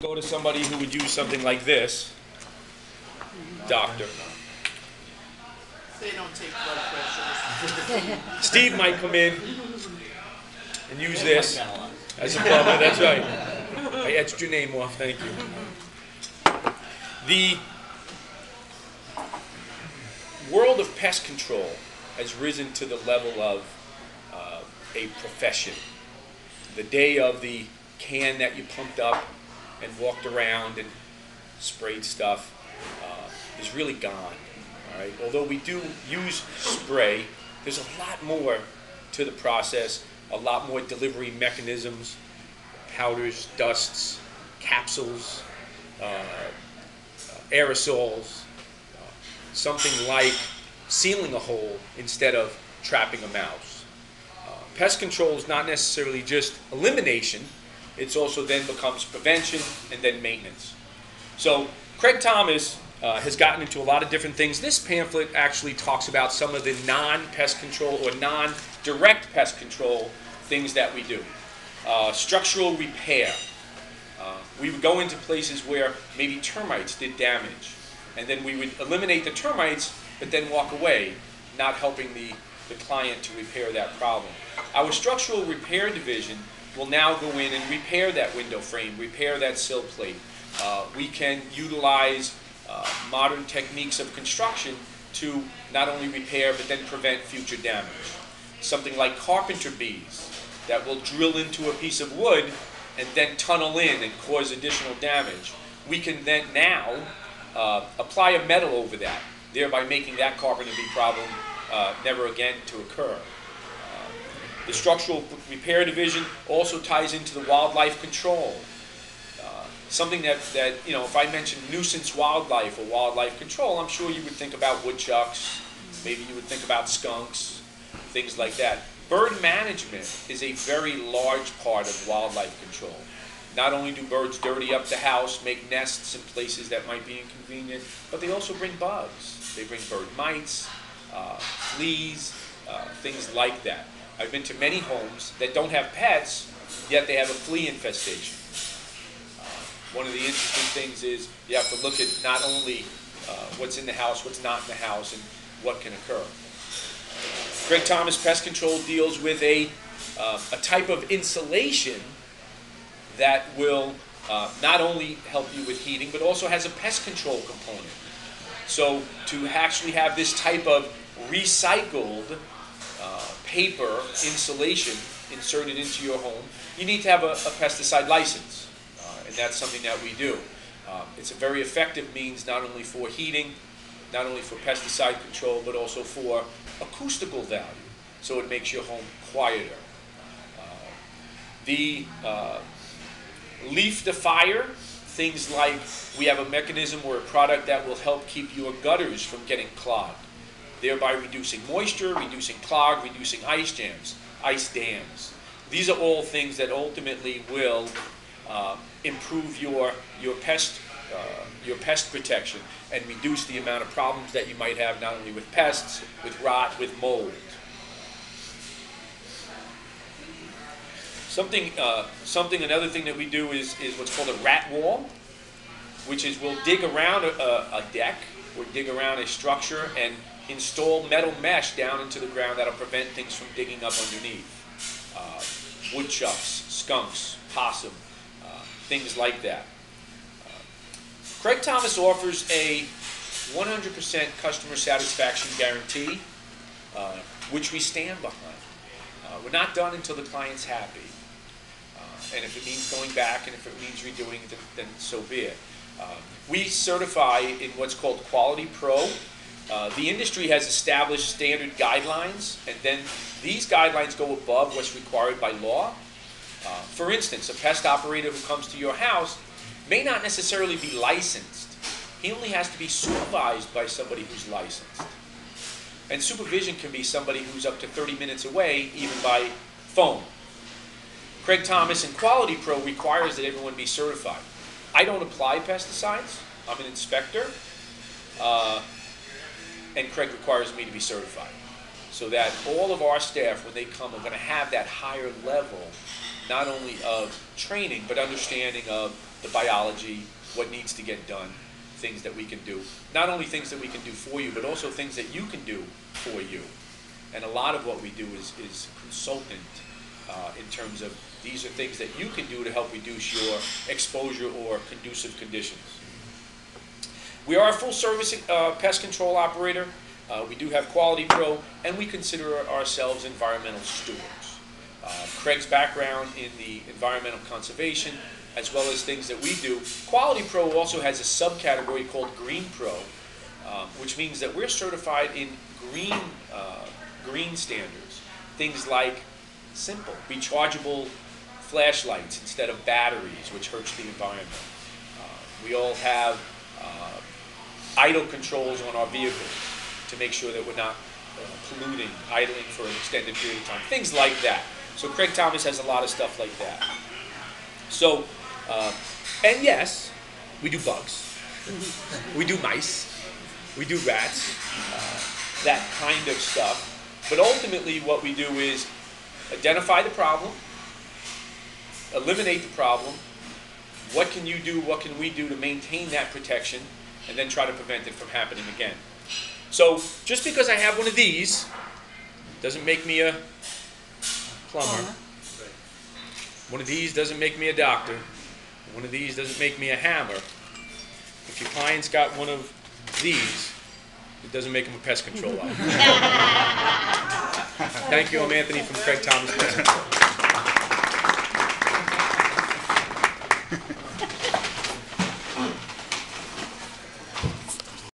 Go to somebody who would use something like this, doctor. They don't take blood pressures. Steve might come in and use this as a plumber. That's right. I etched your name off. Thank you. The world of pest control has risen to the level of a profession. The day of the can that you pumped up and walked around and sprayed stuff is really gone. All right? Although we do use spray, there's a lot more to the process, a lot more delivery mechanisms, powders, dusts, capsules, aerosols, something like sealing a hole instead of trapping a mouse. Pest control is not necessarily just elimination. It's also then becomes prevention and then maintenance. So Craig Thomas has gotten into a lot of different things. This pamphlet actually talks about some of the non-pest control or non-direct pest control things that we do. Structural repair. We would go into places where maybe termites did damage, and then we would eliminate the termites, but then walk away, not helping the client to repair that problem. Our structural repair division will now go in and repair that window frame, repair that sill plate. We can utilize modern techniques of construction to not only repair but then prevent future damage. Something like carpenter bees that will drill into a piece of wood and then tunnel in and cause additional damage. We can then now apply a metal over that, thereby making that carpenter bee problem never again to occur. The structural repair division also ties into the wildlife control. Something that, you know, if I mentioned nuisance wildlife or wildlife control, I'm sure you would think about woodchucks, maybe you would think about skunks, things like that. Bird management is a very large part of wildlife control. Not only do birds dirty up the house, make nests in places that might be inconvenient, but they also bring bugs. They bring bird mites, fleas, things like that. I've been to many homes that don't have pets, yet they have a flea infestation. One of the interesting things is you have to look at not only what's in the house, what's not in the house, and what can occur. Craig Thomas Pest Control deals with a type of insulation that will not only help you with heating, but also has a pest control component. So to actually have this type of recycled paper insulation inserted into your home, you need to have a pesticide license, and that's something that we do. It's a very effective means not only for heating, not only for pesticide control, but also for acoustical value, so it makes your home quieter. The leaf defier, things like we have a mechanism or a product that will help keep your gutters from getting clogged, thereby reducing moisture, reducing clog, reducing ice dams. These are all things that ultimately will improve your pest protection and reduce the amount of problems that you might have not only with pests, with rot, with mold. Another thing that we do is what's called a rat wall, which is we'll dig around a deck or dig around a structure and install metal mesh down into the ground that'll prevent things from digging up underneath. Woodchucks, skunks, possum, things like that. Craig Thomas offers a 100% customer satisfaction guarantee, which we stand behind. We're not done until the client's happy. And if it means going back and if it means redoing it, then so be it. We certify in what's called Quality Pro. The industry has established standard guidelines, and then these guidelines go above what's required by law. For instance, a pest operator who comes to your house may not necessarily be licensed. He only has to be supervised by somebody who's licensed. And supervision can be somebody who's up to 30 minutes away, even by phone. Craig Thomas and Quality Pro requires that everyone be certified. I don't apply pesticides. I'm an inspector. And Craig requires me to be certified, so that all of our staff, when they come, are going to have that higher level not only of training, but understanding of the biology, what needs to get done, things that we can do. Not only things that we can do for you, but also things that you can do for you. And a lot of what we do is consultant in terms of these are things that you can do to help reduce your exposure or conducive conditions. We are a full-service pest control operator. We do have Quality Pro, and we consider ourselves environmental stewards. Craig's background in the environmental conservation, as well as things that we do. Quality Pro also has a subcategory called Green Pro, which means that we're certified in green standards. Things like simple, rechargeable flashlights instead of batteries, which hurts the environment. We all have idle controls on our vehicles to make sure that we're not polluting, idling for an extended period of time, things like that. So Craig Thomas has a lot of stuff like that. So, and yes, we do bugs, we do mice, we do rats, that kind of stuff. But ultimately what we do is identify the problem, eliminate the problem, what can you do, what can we do to maintain that protection, and then try to prevent it from happening again. So just because I have one of these doesn't make me a plumber. One of these doesn't make me a doctor. One of these doesn't make me a hammer. If your client's got one of these, it doesn't make him a pest control officer. Thank you. I'm Anthony from Craig Thomas Pest Control.